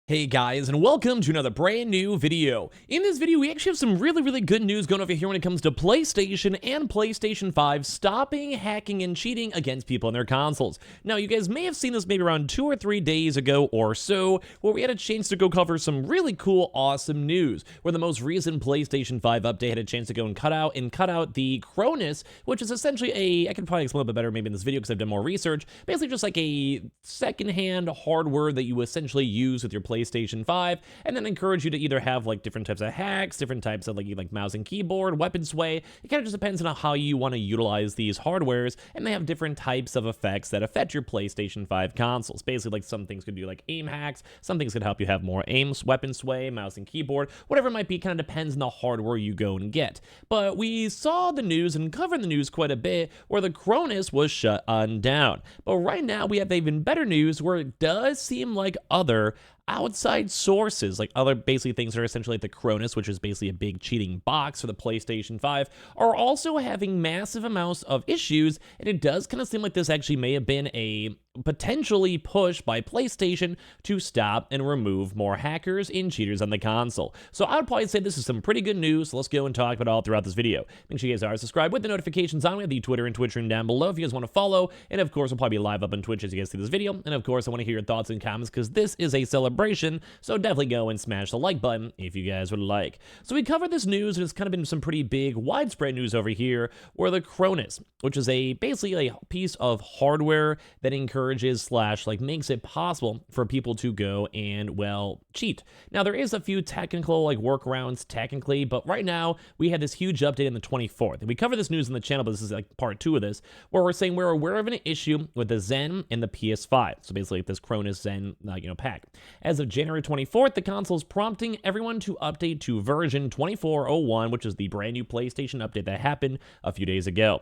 Hey guys, and welcome to another brand new video. In this video, we actually have some really good news going over here when it comes to PlayStation and PlayStation 5 stopping hacking and cheating against people on their consoles. Now, you guys may have seen this maybe around 2 or 3 days ago or so, where we had a chance to go cover some really cool, awesome news, where the most recent PlayStation 5 update had a chance to go and cut out the Cronis, which is essentially I can probably explain a little bit better maybe in this video because I've done more research, basically just like a secondhand hardware that you essentially use with your PlayStation 5, and then encourage you to either have like different types of hacks, different types of like mouse and keyboard, weapon sway. It kind of just depends on how you want to utilize these hardwares, and they have different types of effects that affect your PlayStation 5 consoles. Basically, like some things could do like aim hacks, some things could help you have more aim, weapon sway, mouse and keyboard, whatever it might be, kind of depends on the hardware you go and get. But we saw the news and covered the news quite a bit where the Cronis was shut on down. But right now we have even better news where it does seem like other outside sources, like other basically things that are essentially like the Cronis, which is basically a big cheating box for the PlayStation 5, are also having massive amounts of issues, and it does kind of seem like this actually may have been a potentially push by PlayStation to stop and remove more hackers and cheaters on the console. So I would probably say this is some pretty good news. So let's go and talk about it all throughout this video. Make sure you guys are subscribed with the notifications on. We have the Twitter and Twitch room down below if you guys want to follow. And of course, we'll probably be live up on Twitch as you guys see this video. And of course, I want to hear your thoughts and comments because this is a celebration. So definitely go and smash the like button if you guys would like. So we covered this news, and it's kind of been some pretty big, widespread news over here, where the Cronis, which is basically a piece of hardware that encourages / makes it possible for people to go and, well, cheat. Now, there is a few technical workarounds technically, but right now we had this huge update on the 24th. And we covered this news on the channel, but this is like part 2 of this, where we're saying we're aware of an issue with the Zen and the PS5. So basically this Cronis Zen pack. As of January 24th, the console is prompting everyone to update to version 24.01, which is the brand new PlayStation update that happened a few days ago.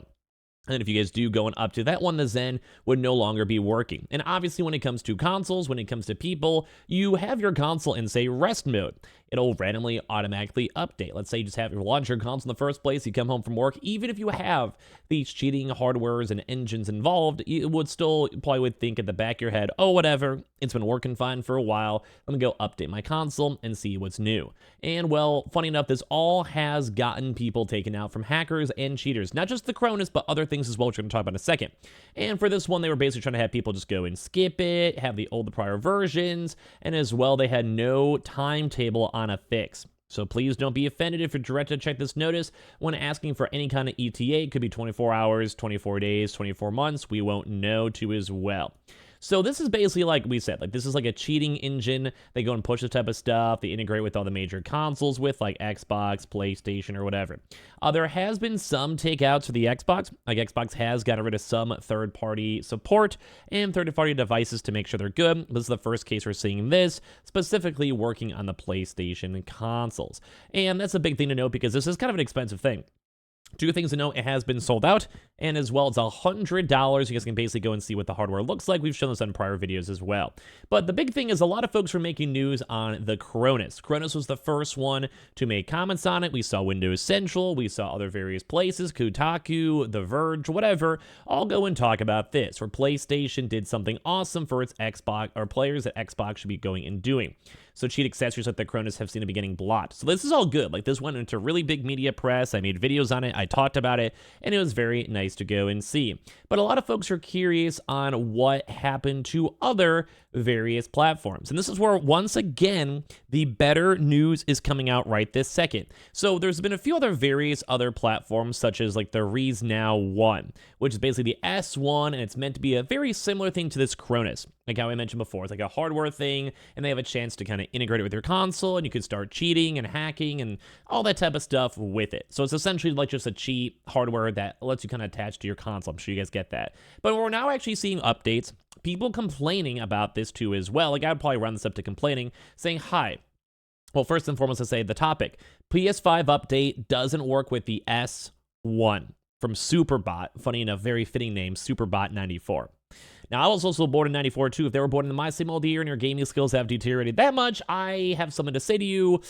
And if you guys do go and up to that one, the Zen would no longer be working. And obviously when it comes to consoles, when it comes to people, you have your console in, say, rest mode. It'll randomly automatically update. Let's say you just have your launch your console in the first place, you come home from work, even if you have these cheating hardwares and engines involved, you would still probably would think at the back of your head, oh, whatever, it's been working fine for a while, let me go update my console and see what's new. And well, funny enough, this all has gotten people taken out from hackers and cheaters, not just the Cronis, but other things as well, which we're going to talk about in a second. And for this one, they were basically trying to have people just go and skip it, have the prior versions, and as well, they had no timetable on a fix. So please don't be offended if you're directed to check this notice when asking for any kind of ETA. It could be 24 hours, 24 days, 24 months. We won't know too as well. So this is basically, like we said, this is like a cheating engine. They go and push this type of stuff. They integrate with all the major consoles with like Xbox, PlayStation, or whatever. There has been some takeouts for the Xbox. Like Xbox has gotten rid of some third-party support and third-party devices to make sure they're good. This is the first case we're seeing this, specifically working on the PlayStation consoles. And that's a big thing to note because this is kind of an expensive thing. 2 things to note, it has been sold out, and as well, it's $100. You guys can basically go and see what the hardware looks like. We've shown this on prior videos as well. But the big thing is a lot of folks were making news on the Cronis. Cronis was the first one to make comments on it. We saw Windows Central, we saw other various places, Kotaku, The Verge, whatever, all go and talk about this, where PlayStation did something awesome for its Xbox, or players that Xbox should be going and doing. So cheat accessories like the Cronis have seen to be getting blocked. So this is all good. This went into really big media press. I made videos on it. I talked about it, and it was very nice to go and see. But a lot of folks are curious on what happened to other various platforms. And this is where, once again, the better news is coming out right this second. So there's been a few various other platforms, such as the ResNow 1, which is basically the S1, and it's meant to be a very similar thing to this Cronis. Like how I mentioned before, it's like a hardware thing, and they have a chance to kind of integrate it with your console, and you could start cheating and hacking and all that type of stuff with it. So it's essentially like just a cheat hardware that lets you kind of attach to your console. I'm sure you guys get that. But we're now actually seeing updates, people complaining about this too as well. I would probably round this up to complaining, saying, hi. Well, first and foremost, I say the topic. PS5 update doesn't work with the S1 from Superbot. Funny enough, very fitting name, Superbot94. Now, I was also born in 94 too. If they were born in my same old year and your gaming skills have deteriorated that much, I have something to say to you.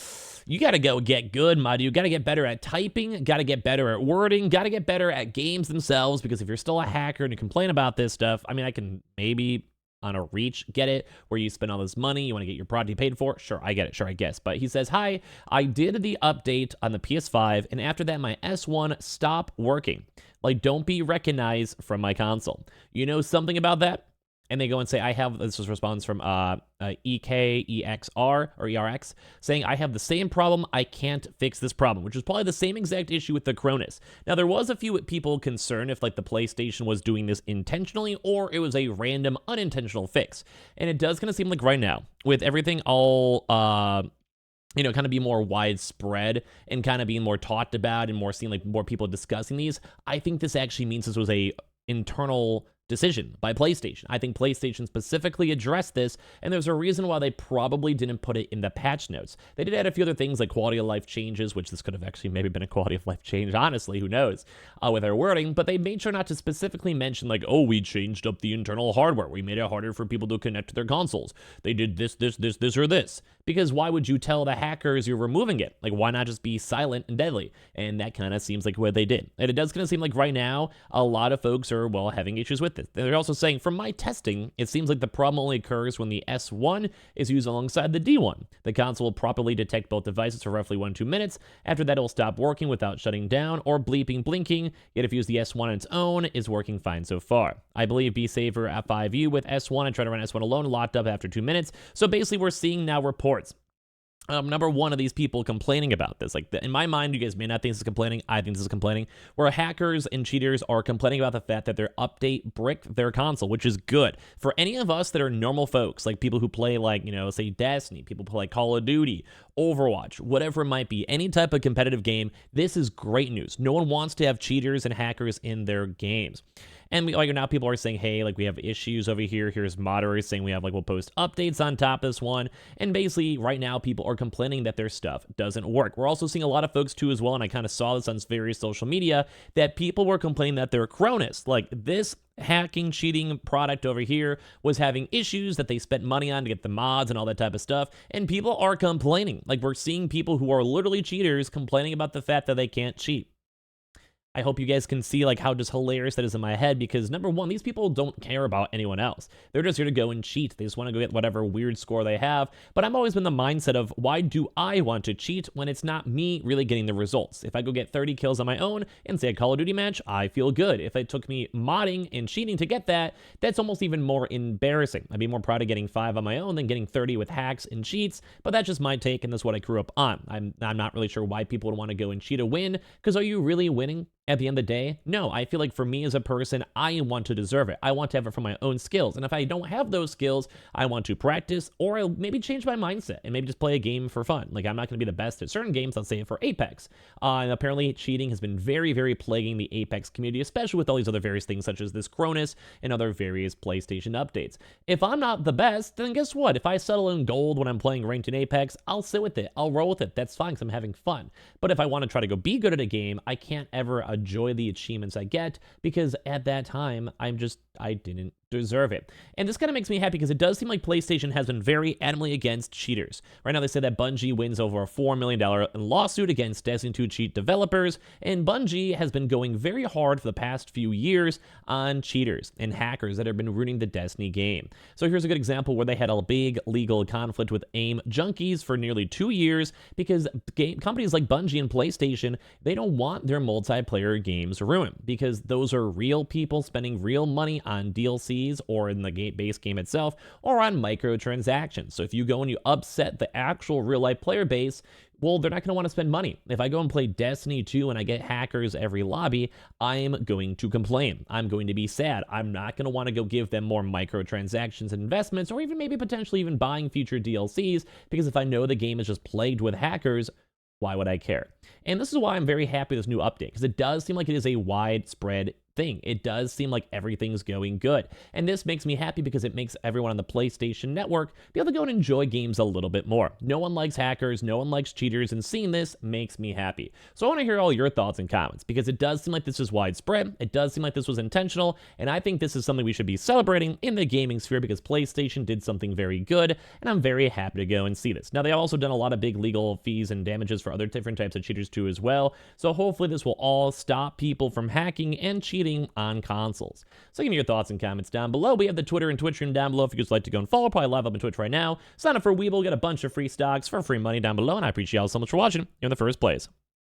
You gotta go get good, my dude. You gotta get better at typing, gotta get better at wording, gotta get better at games themselves, because if you're still a hacker and you complain about this stuff, I mean, I can maybe on a reach. Get it? Where you spend all this money, you want to get your product paid for? Sure, I get it. Sure, I guess. But he says, hi, I did the update on the PS5, and after that, my S1 stopped working. Like, don't be recognized from my console. You know something about that? And they go and say, I have, this was a response from EKEXR or ERX, saying, I have the same problem. I can't fix this problem, which is probably the same exact issue with the Cronis. Now, there was a few people concerned if like the PlayStation was doing this intentionally or it was a random unintentional fix. And it does kind of seem like right now, with everything all, you know, kind of be more widespread and kind of being more talked about and more seeing like more people discussing these, I think this actually means this was a internal decision by PlayStation. I think PlayStation specifically addressed this, and there's a reason why they probably didn't put it in the patch notes. They did add a few other things like quality of life changes, which this could have actually maybe been a quality of life change, honestly, who knows, with their wording, but they made sure not to specifically mention like, oh, we changed up the internal hardware. We made it harder for people to connect to their consoles. They did this, or this. Because why would you tell the hackers you're removing it? Like, why not just be silent and deadly? And that kind of seems like what they did. And it does kind of seem like right now, a lot of folks are, well, having issues with this. They're also saying, from my testing, it seems like the problem only occurs when the S1 is used alongside the D1. The console will properly detect both devices for roughly 1-2 minutes. After that, it will stop working without shutting down or blinking. Yet if you use the S1 on its own, it's working fine so far. I believe be safer at 5U with S1 and try to run S1 alone, locked up after 2 minutes. So basically, we're seeing now reports. Number one of these people complaining about this. Like, in my mind, you guys may not think this is complaining. I think this is complaining. Where hackers and cheaters are complaining about the fact that their update bricked their console, which is good. For any of us that are normal folks, like people who play, like, you know, say Destiny, people play Call of Duty, Overwatch, whatever it might be, any type of competitive game, this is great news. No one wants to have cheaters and hackers in their games. And now people are saying, hey, like, we have issues over here. Here's moderators saying we have, like, we'll post updates on top of this one. And basically, right now, people are complaining that their stuff doesn't work. We're also seeing a lot of folks, too, as well, and I kind of saw this on various social media, that people were complaining that their Cronis, like, this hacking, cheating product over here, was having issues that they spent money on to get the mods and all that type of stuff. And people are complaining. Like, we're seeing people who are literally cheaters complaining about the fact that they can't cheat. I hope you guys can see like how just hilarious that is in my head, because number one, these people don't care about anyone else. They're just here to go and cheat. They just want to go get whatever weird score they have. But I've always been the mindset of, why do I want to cheat when it's not me really getting the results? If I go get 30 kills on my own and say a Call of Duty match, I feel good. If it took me modding and cheating to get that, that's almost even more embarrassing. I'd be more proud of getting 5 on my own than getting 30 with hacks and cheats, but that's just my take, and that's what I grew up on. I'm not really sure why people would want to go and cheat a win, because are you really winning? At the end of the day, no. I feel like for me as a person, I want to deserve it. I want to have it from my own skills. And if I don't have those skills, I want to practice, or I'll maybe change my mindset and maybe just play a game for fun. Like, I'm not going to be the best at certain games, let's say for Apex. And apparently cheating has been very, very plaguing the Apex community, especially with all these other various things such as this Cronis and other various PlayStation updates. If I'm not the best, then guess what? If I settle in gold when I'm playing ranked in Apex, I'll sit with it. I'll roll with it. That's fine because I'm having fun. But if I want to try to go be good at a game, I can't ever enjoy the achievements I get, because at that time I didn't deserve it. And this kind of makes me happy because it does seem like PlayStation has been very adamantly against cheaters. Right now they say that Bungie wins over a $4 million lawsuit against Destiny 2 cheat developers, and Bungie has been going very hard for the past few years on cheaters and hackers that have been ruining the Destiny game. So here's a good example where they had a big legal conflict with AIM junkies for nearly 2 years, because companies like Bungie and PlayStation, they don't want their multiplayer games ruined, because those are real people spending real money on DLCs or in the base game itself, or on microtransactions. So if you go and you upset the actual real life player base, well, they're not going to want to spend money. If I go and play Destiny 2 and I get hackers every lobby, I'm going to complain. I'm going to be sad. I'm not going to want to go give them more microtransactions and investments, or even maybe potentially even buying future DLCs, because if I know the game is just plagued with hackers, why would I care? And this is why I'm very happy with this new update, because it does seem like it is a widespread thing. It does seem like everything's going good. And this makes me happy because it makes everyone on the PlayStation Network be able to go and enjoy games a little bit more. No one likes hackers, no one likes cheaters, and seeing this makes me happy. So I want to hear all your thoughts and comments, because it does seem like this is widespread, it does seem like this was intentional, and I think this is something we should be celebrating in the gaming sphere, because PlayStation did something very good, and I'm very happy to go and see this. Now, they've also done a lot of big legal fees and damages for other different types of cheaters too as well, so hopefully this will all stop people from hacking and cheating cheating on consoles. So give me your thoughts and comments down below. We have the Twitter and Twitch room down below if you guys like to go and follow. Probably live up on Twitch right now. Sign up for Weeble, get a bunch of free stocks for free money down below, and I appreciate y'all so much for watching in the first place.